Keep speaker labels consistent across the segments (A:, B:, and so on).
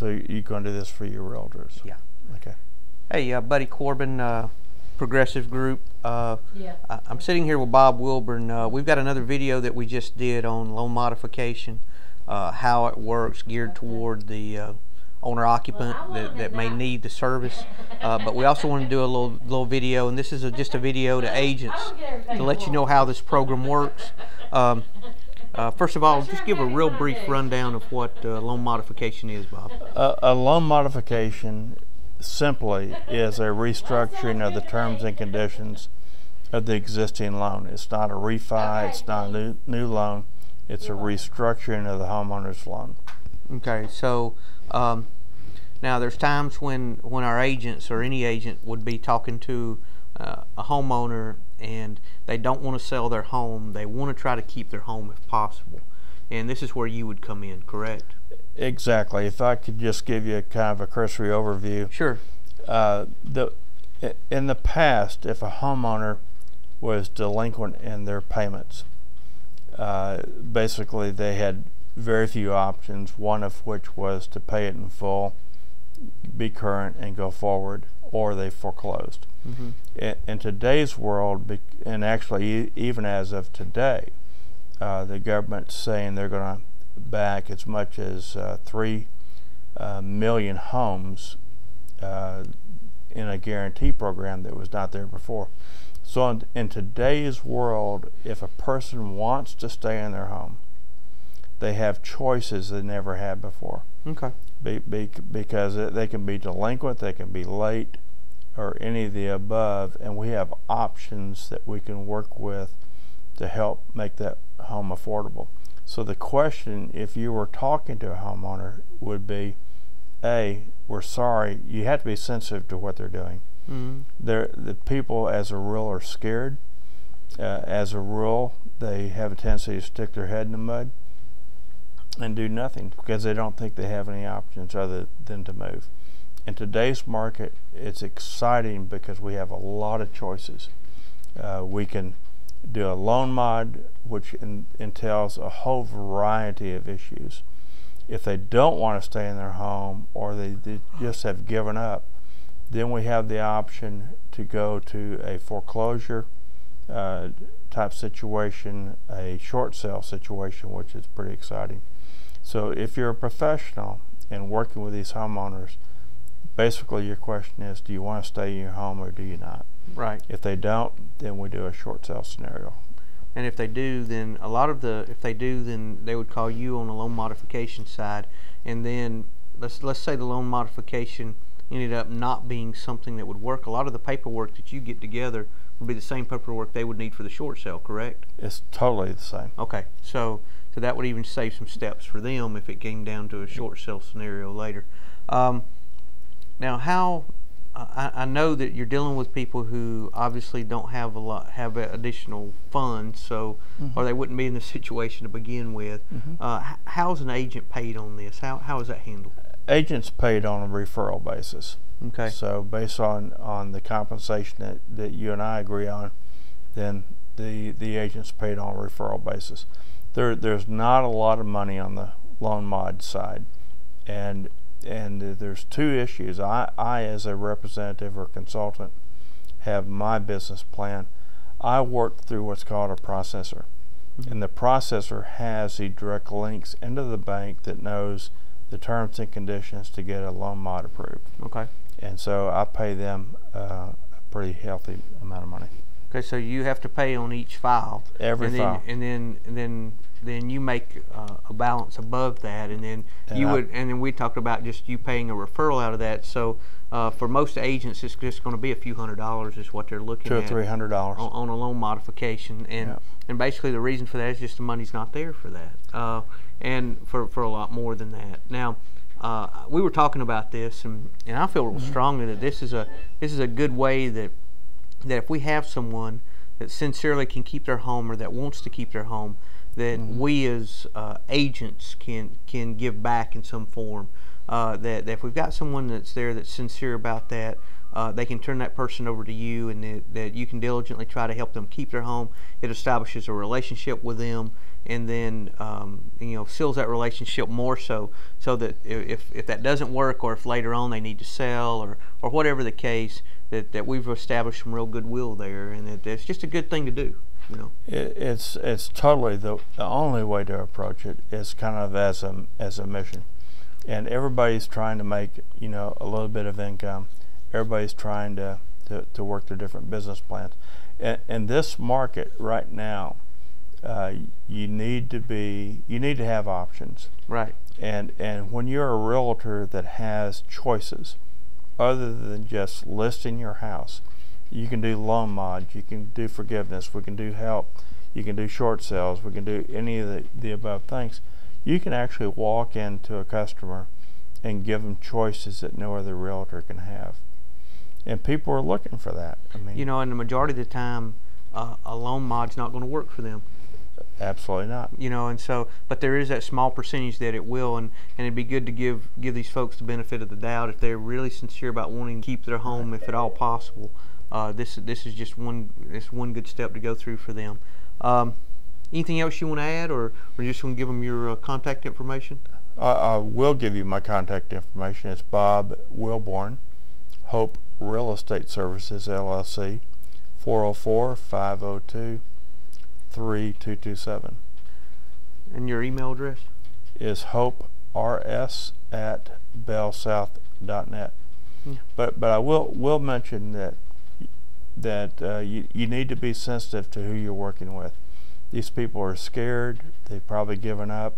A: So you're going to do this for your realtors?
B: Yeah.
A: Okay.
B: Hey, Buddy Corbin, Progressive Group.
C: Yeah.
B: I'm sitting here with Bob Wilburn. We've got another video that we just did on loan modification, how it works, geared toward the owner-occupant that may need the service. But we also want to do a little video, and this is just a video to agents to let you know how this program works. First of all, just give a real brief rundown of what loan modification is, Bob.
A: A loan modification simply is a restructuring of the terms and conditions of the existing loan. It's not a refi, it's not a new loan, it's a restructuring of the homeowner's loan.
B: Okay, so now there's times when our agents or any agent would be talking to a homeowner and they don't want to sell their home. They want to try to keep their home if possible. And this is where you would come in, correct?
A: Exactly. If I could just give you a kind of a cursory overview.
B: Sure.
A: In the past, if a homeowner was delinquent in their payments, basically they had very few options, one of which was to pay it in full, be current, and go forward, or they foreclosed.
B: Mm-hmm.
A: In today's world, and actually even as of today, the government's saying they're going to back as much as 3 million homes in a guarantee program that was not there before. So in today's world, if a person wants to stay in their home, they have choices they never had before.
B: Okay.
A: Because they can be delinquent, they can be late, or any of the above, and we have options that we can work with to help make that home affordable. So the question, if you were talking to a homeowner, would be, A, we're sorry, you have to be sensitive to what they're doing.
B: Mm-hmm.
A: The people as a rule are scared. As a rule, they have a tendency to stick their head in the mud and do nothing because they don't think they have any options other than to move. In today's market, it's exciting because we have a lot of choices. We can do a loan mod, which entails a whole variety of issues. If they don't want to stay in their home or they just have given up, then we have the option to go to a foreclosure type situation, a short sale situation, which is pretty exciting. So if you're a professional and working with these homeowners, basically your question is, do you want to stay in your home or do you not?
B: Right.
A: If they don't, then we do a short sale scenario.
B: And if they do, then then they would call you on the loan modification side, and then let's say the loan modification ended up not being something that would work. A lot of the paperwork that you get together would be the same paperwork they would need for the short sale, correct?
A: It's totally the same.
B: Okay, so that would even save some steps for them if it came down to a short sale scenario later. Now, how I know that you're dealing with people who obviously don't have additional funds, so or they wouldn't be in this situation to begin with. How's an agent paid on this? How is that handled?
A: Agents paid on a referral basis.
B: Okay.
A: So based on the compensation that you and I agree on, then the agent's paid on a referral basis. There's not a lot of money on the loan mod side, and there's two issues. I as a representative or consultant have my business plan. I work through what's called a processor, and the processor has the direct links into the bank that knows the terms and conditions to get a loan mod approved.
B: Okay.
A: And so I pay them a pretty healthy amount of money.
B: Okay, so you have to pay on each file.
A: Every file.
B: And then you make a balance above that, and then and then we talked about just you paying a referral out of that. So for most agents, it's just going to be a few $100s is what they're looking at.
A: $200 or $300
B: on a loan modification, and basically the reason for that is just the money's not there for that, and for a lot more than that. Now, we were talking about this, and I feel real strongly that this is a good way that if we have someone that sincerely can keep their home or that wants to keep their home, that we as agents can give back in some form. That if we've got someone that's there that's sincere about that, they can turn that person over to you, and that you can diligently try to help them keep their home. It establishes a relationship with them, and then seals that relationship more so that if that doesn't work, or if later on they need to sell, or whatever the case, that we've established some real goodwill there, and it's just a good thing to do.
A: It's totally the only way to approach it is kind of as a mission, and everybody's trying to make a little bit of income. Everybody's trying to work their different business plans. In this market right now, you need to have options.
B: Right.
A: And when you're a realtor that has choices, other than just listing your house, you can do loan mods, you can do forgiveness, we can do help, you can do short sales, we can do any of the above things. You can actually walk into a customer and give them choices that no other realtor can have. And people are looking for that. I mean,
B: and the majority of the time, a loan mod's not going to work for them.
A: Absolutely not.
B: And so, but there is that small percentage that it will, and it'd be good to give these folks the benefit of the doubt if they're really sincere about wanting to keep their home, if at all possible. This is just one good step to go through for them. Anything else you want to add, or you just want to give them your contact information?
A: I will give you my contact information. It's Bob Wilborn, Hope Real Estate Services LLC, 404-502-3227.
B: And your email address
A: is hopers@bellsouth.net.
B: Yeah.
A: But I will mention that you need to be sensitive to who you're working with. These people are scared. They've probably given up.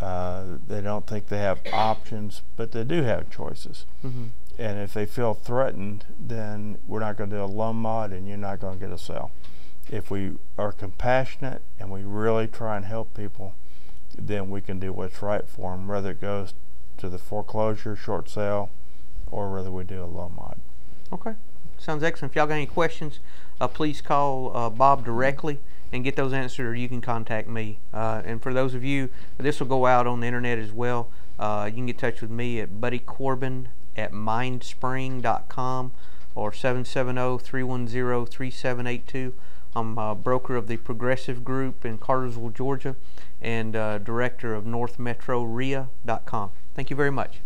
A: They don't think they have options, but they do have choices.
B: Mm-hmm.
A: And if they feel threatened, then we're not going to do a loan mod, and you're not going to get a sale. If we are compassionate and we really try and help people, then we can do what's right for them, whether it goes to the foreclosure, short sale, or whether we do a loan mod.
B: Okay, sounds excellent. If y'all got any questions, please call Bob directly and get those answered, or you can contact me. And for those of you, this will go out on the internet as well. You can get in touch with me at buddycorbin@mindspring.com or 770-310-3782. I'm a broker of the Progressive Group in Cartersville, Georgia, and director of NorthMetroREIA.com. Thank you very much.